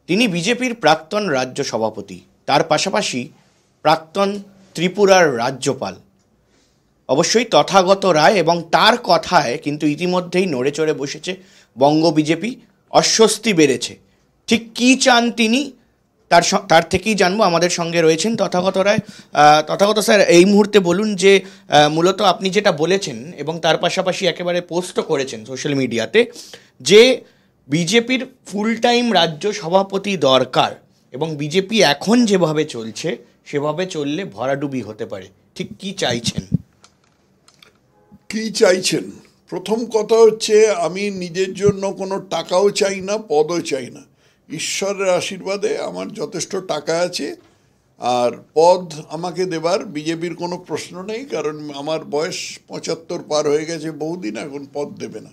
তিনি বিজেপির প্রাক্তন রাজ্য সভাপতি, তার পাশাপাশি প্রাক্তন ত্রিপুরার রাজ্যপাল। অবশ্যই তথাগত রায়, এবং তার কথায় কিন্তু ইতিমধ্যেই নড়ে চড়ে বসেছে বঙ্গ বিজেপি, অস্বস্তি বেড়েছে। ঠিক কী চান তিনি, তার থেকেই জানবো। আমাদের সঙ্গে রয়েছেন তথাগত রায়। তথাগত স্যার, এই মুহূর্তে বলুন যে মূলত আপনি যেটা বলেছেন এবং তার পাশাপাশি একেবারে পোস্টও করেছেন সোশ্যাল মিডিয়াতে, যে বিজেপির ফুল টাইম রাজ্য সভাপতি দরকার এবং বিজেপি এখন যেভাবে চলছে সেভাবে চললে ভরাডুবি হতে পারে। ঠিক কী চাইছেন? কি চাইছেন? প্রথম কথা হচ্ছে, আমি নিজের জন্য কোনো টাকাও চাই না, পদও চাই না। ঈশ্বরের আশীর্বাদে আমার যথেষ্ট টাকা আছে, আর পদ আমাকে দেবার বিজেপির কোনো প্রশ্ন নেই, কারণ আমার বয়স 75 পার হয়ে গেছে বহুদিন, এখন পদ দেবে না।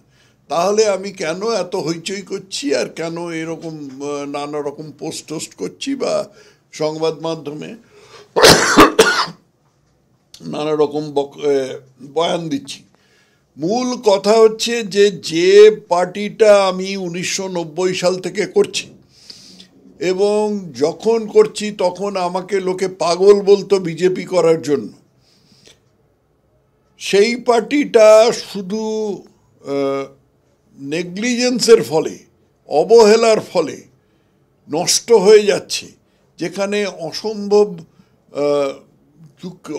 তাহলে আমি কেন এত হইচই করছি আর কেন এরকম নানা রকম পোস্ট টোস্ট করছি বা সংবাদ মাধ্যমে নানা রকম বয়ান দিচ্ছি? মূল কথা হচ্ছে যে পার্টিটা আমি 1990 সাল থেকে করছি, এবং যখন করছি তখন আমাকে লোকে পাগল বলতো বিজেপি করার জন্য। সেই পার্টিটা শুধু নেগলিজেন্সের ফলে, অবহেলার ফলে নষ্ট হয়ে যাচ্ছে, যেখানে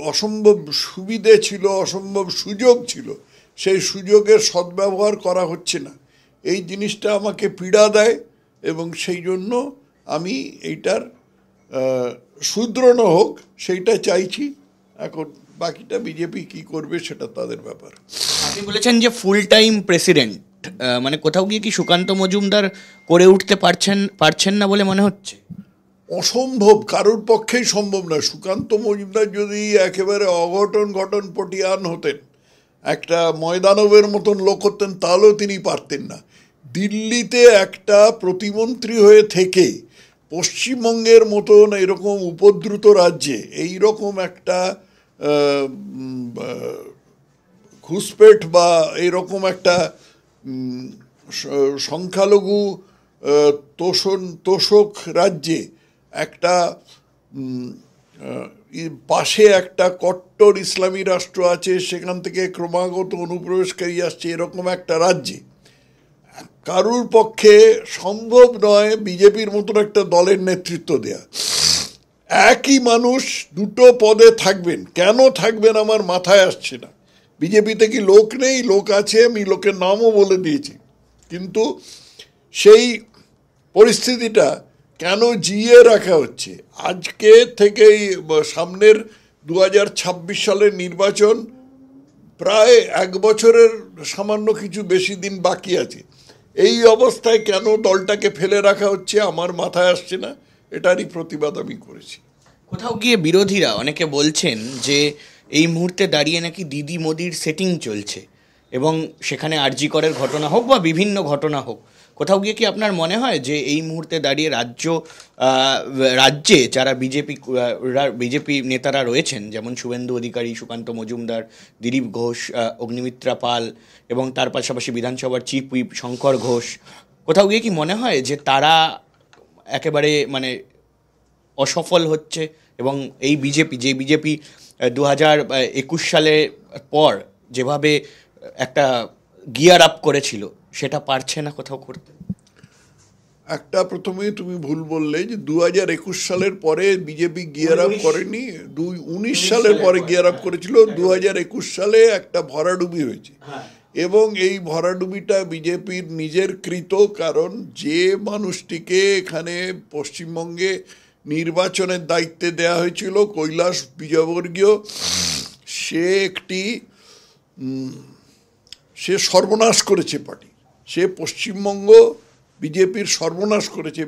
অসম্ভব সুবিধে ছিল, অসম্ভব সুযোগ ছিল, সেই সুযোগের সদ্ব্যবহার করা হচ্ছে না। এই জিনিসটা আমাকে পীড়া দেয়, এবং সেই জন্য আমি এইটার শুধরানো হোক সেইটা চাইছি। এখন বাকিটা বিজেপি কি করবে সেটা তাদের ব্যাপার। আপনি বলেছেন যে ফুল টাইম প্রেসিডেন্ট, মানে কোথাও গিয়ে কি সুকান্ত মজুমদার করে উঠতে পারছেন না বলে মনে হচ্ছে? অসম্ভব, কারোর পক্ষেই সম্ভব না। সুকান্ত মজুমদার যদি একেবারে ঘটন পটিয়ান হতেন, একটা ময়দানবের মতন লোক হতেন, তাহলেও তিনি পারতেন না। দিল্লিতে একটা প্রতিমন্ত্রী হয়ে থেকে পশ্চিমবঙ্গের মতন এরকম উপদ্রুত রাজ্যে এইরকম একটা ঘুষপেট বা এরকম একটা সংখ্যালঘু তোষক রাজ্যে একটা পাশে একটা কট্টর ইসলামী রাষ্ট্র আছে, সেখান থেকে ক্রমাগত অনুপ্রবেশকারী আসছে, এরকম একটা রাজ্যে কারুর পক্ষে সম্ভব নয় বিজেপির মতন একটা দলের নেতৃত্ব দেয়া। একই মানুষ দুটো পদে থাকবেন, কেন থাকবেন আমার মাথায় আসছে না। বিজেপিতে কি লোক নেই? লোক আছে, আমি লোকের নামও বলে দিয়েছি, কিন্তু সেই পরিস্থিতিটা কেন জিয়ে রাখা হচ্ছে? আজকে থেকেই সামনের 2026 সালের নির্বাচন, প্রায় 1 বছরের সামান্য কিছু বেশি দিন বাকি আছে। এই অবস্থায় কেন দলটাকে ফেলে রাখা হচ্ছে আমার মাথায় আসছে না। এটারই প্রতিবাদ আমি করেছি। কোথাও গিয়ে বিরোধীরা অনেকে বলছেন যে এই মুহূর্তে দাঁড়িয়ে নাকি দিদি মোদির সেটিং চলছে, এবং সেখানে আরজি করের ঘটনা হোক বা বিভিন্ন ঘটনা হোক, কোথাও গিয়ে কি আপনার মনে হয় যে এই মুহূর্তে দাঁড়িয়ে রাজ্যে যারা বিজেপি নেতারা রয়েছেন, যেমন শুভেন্দু অধিকারী, সুকান্ত মজুমদার, দিলীপ ঘোষ, অগ্নিমিত্রা পাল, এবং তার পাশাপাশি বিধানসভার চিফ হুইপ শঙ্কর ঘোষ, কোথাও গিয়ে কি মনে হয় যে তারা একেবারে মানে অসফল হচ্ছে, এবং এই বিজেপি 2021 সালের পর যেভাবে একটা গিয়ার আপ করেছিল সেটা পারছে না কোথাও করতে? একটা প্রথমেই তুমি ভুল বললে যে 2021 সালের পরে বিজেপি গিয়ার আপ করেনি, 2019 সালের পরে গিয়ার আপ করেছিল। 2021 সালে একটা ভরাডুবি হয়েছে, এবং এই ভরাডুবিটা বিজেপির নিজের কৃত। কারণ যে মানুষটিকে এখানে পশ্চিমবঙ্গে নির্বাচনের দায়িত্বে দেওয়া হয়েছিল, কৈলাস বিজয়বর্গীয়, সে সর্বনাশ করেছে পার্টি। সে পশ্চিমবঙ্গ বিজেপির সর্বনাশ করেছে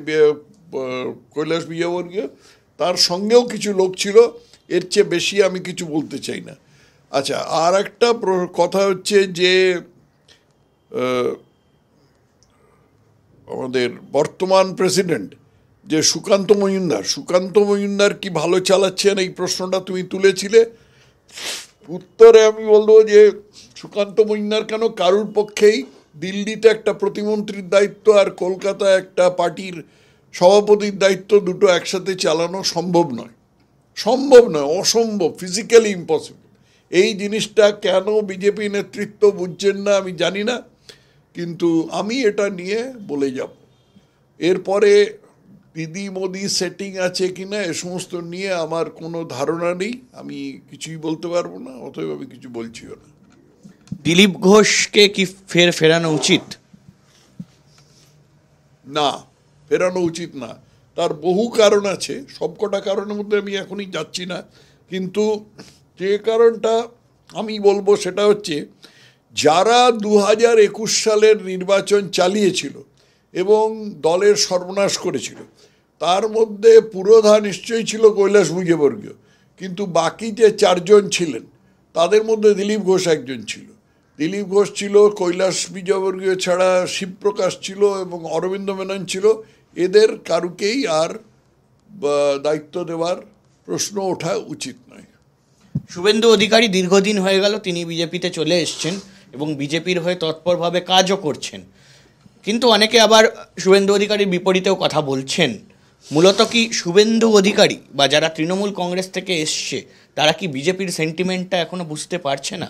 কৈলাস বিজয়বর্গীয়। তার সঙ্গেও কিছু লোক ছিল, এর চেয়ে বেশি আমি কিছু বলতে চাই না। আচ্ছা, আর একটা কথা হচ্ছে যে আমাদের বর্তমান প্রেসিডেন্ট যে সুকান্ত মজুমদার কি ভালো চালাচ্ছেন, এই প্রশ্নটা তুমি তুলেছিলে। উত্তরে আমি বলবো যে সুকান্ত মজুমদার কেন, কারুর পক্ষেই দিল্লিতে একটা প্রতিমন্ত্রীর দায়িত্ব আর কলকাতায় একটা পার্টির সভাপতির দায়িত্ব দুটো একসাথে চালানো সম্ভব নয়, অসম্ভব, ফিজিক্যালি ইম্পসিবল। এই জিনিসটা কেন বিজেপি নেতৃত্ব বুঝছেন না আমি জানি না, কিন্তু আমি এটা নিয়ে বলে যাব। এরপরে দিদি মোদি সেটিং আছে কিনা এ সমস্ত নিয়ে আমার কোনো ধারণা নেই, আমি কিছুই বলতে পারবো না, অতএব আমি কিছু বলছিও না। দিলীপ ঘোষকে কি ফেরানো উচিত? না, ফেরানো উচিত না। তার বহু কারণ আছে, সবকটা কারণের মধ্যে আমি এখনই যাচ্ছি না, কিন্তু যে কারণটা আমি বলবো সেটা হচ্ছে, যারা 2021 সালের নির্বাচন চালিয়েছিল এবং দলের সর্বনাশ করেছিল, তার মধ্যে পুরোধা নিশ্চয়ই ছিল কৈলাস বিজয়বর্গীয়, কিন্তু বাকি যে চারজন ছিলেন তাদের মধ্যে দিলীপ ঘোষ একজন ছিল। দিলীপ ঘোষ ছিল, কৈলাস বিজয়বর্গীয় ছাড়া শিবপ্রকাশ ছিল এবং অরবিন্দ মেনন ছিল। এদের কারুকেই আর দায়িত্ব দেওয়ার প্রশ্ন ওঠা উচিত নয়। শুভেন্দু অধিকারী দীর্ঘদিন হয়ে গেল তিনি বিজেপিতে চলে এসছেন এবং বিজেপির হয়ে তৎপরভাবে কাজও করছেন, কিন্তু অনেকে আবার শুভেন্দু অধিকারীর বিপরীতেও কথা বলছেন। মূলত কি শুভেন্দু অধিকারী বা যারা তৃণমূল কংগ্রেস থেকে এসছে তারা কি বিজেপির সেন্টিমেন্টটা এখনো বুঝতে পারছে না?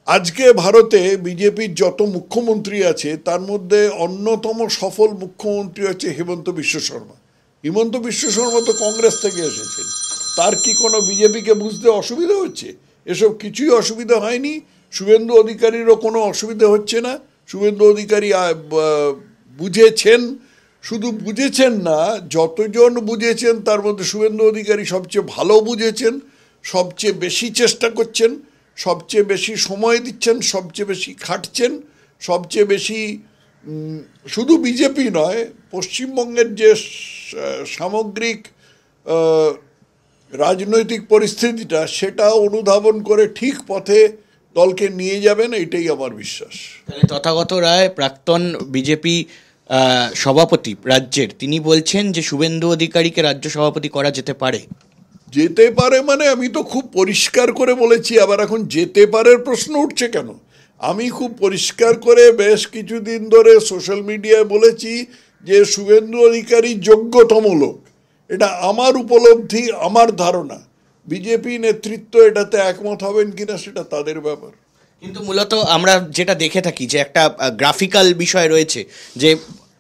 আজকে ভারতে বিজেপির যত মুখ্যমন্ত্রী আছে তার মধ্যে অন্যতম সফল মুখ্যমন্ত্রী হচ্ছে হিমন্ত বিশ্ব শর্মা। হিমন্ত বিশ্ব শর্মা তো কংগ্রেস থেকে এসেছেন, তার কি কোনো বিজেপিকে বুঝতে অসুবিধা হচ্ছে? এসব কিছুই অসুবিধা হয়নি, শুভেন্দু অধিকারীরও কোনো অসুবিধা হচ্ছে না। শুভেন্দু অধিকারী বুঝেছেন, শুধু বুঝেছেন না, যতজন বুঝেছেন তার মধ্যে শুভেন্দু অধিকারী সবচেয়ে ভালো বুঝেছেন, সবচেয়ে বেশি চেষ্টা করছেন, সবচেয়ে বেশি সময় দিচ্ছেন, সবচেয়ে বেশি খাটছেন, সবচেয়ে বেশি শুধু বিজেপি নয়, পশ্চিমবঙ্গের যে সামগ্রিক রাজনৈতিক পরিস্থিতিটা সেটা অনুধাবন করে ঠিক পথে দলকে নিয়ে যাবেন, এটাই আমার বিশ্বাস। তথাগত রায়, প্রাক্তন বিজেপি সভাপতি রাজ্যের, তিনি বলছেন যে শুভেন্দু অধিকারীকে রাজ্য সভাপতি করা যেতে পারে। যেতে পারে মানে আমি তো খুব পরিষ্কার করে বলেছি, আবার এখন যেতে পারে প্রশ্ন উঠছে কেন? আমি খুব পরিষ্কার করে বেশ কিছুদিন ধরে সোশ্যাল মিডিয়ায় বলেছি যে শুভেন্দু অধিকারী যোগ্যতম লোক। এটা আমার উপলব্ধি, আমার ধারণা। বিজেপি নেতৃত্ব এটাতে একমত হবেন কিনা সেটা তাদের ব্যাপার। কিন্তু মূলত আমরা যেটা দেখে থাকি যে একটা গ্রাফিক্যাল বিষয় রয়েছে যে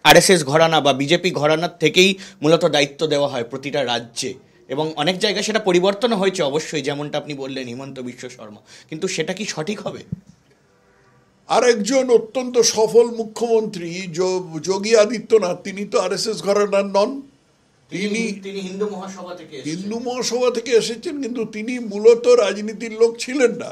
আরএসএস ঘরানা বা বিজেপি ঘরানার থেকেই মূলত দায়িত্ব দেওয়া হয় প্রতিটা রাজ্যে, এবং অনেক জায়গায় সেটা পরিবর্তন হয়েছে অবশ্যই, যেমনটা আপনি বললেন হিমন্ত বিশ্ব শর্মা, কিন্তু সেটা কি সঠিক হবে? আরেকজন অত্যন্ত সফল মুখ্যমন্ত্রী যোগী আদিত্যনাথ, তিনি তো আরএসএস ঘরানার নন, তিনি হিন্দু মহাসভা থেকে এসেছেন, কিন্তু তিনি মূলত রাজনীতির লোক ছিলেন না।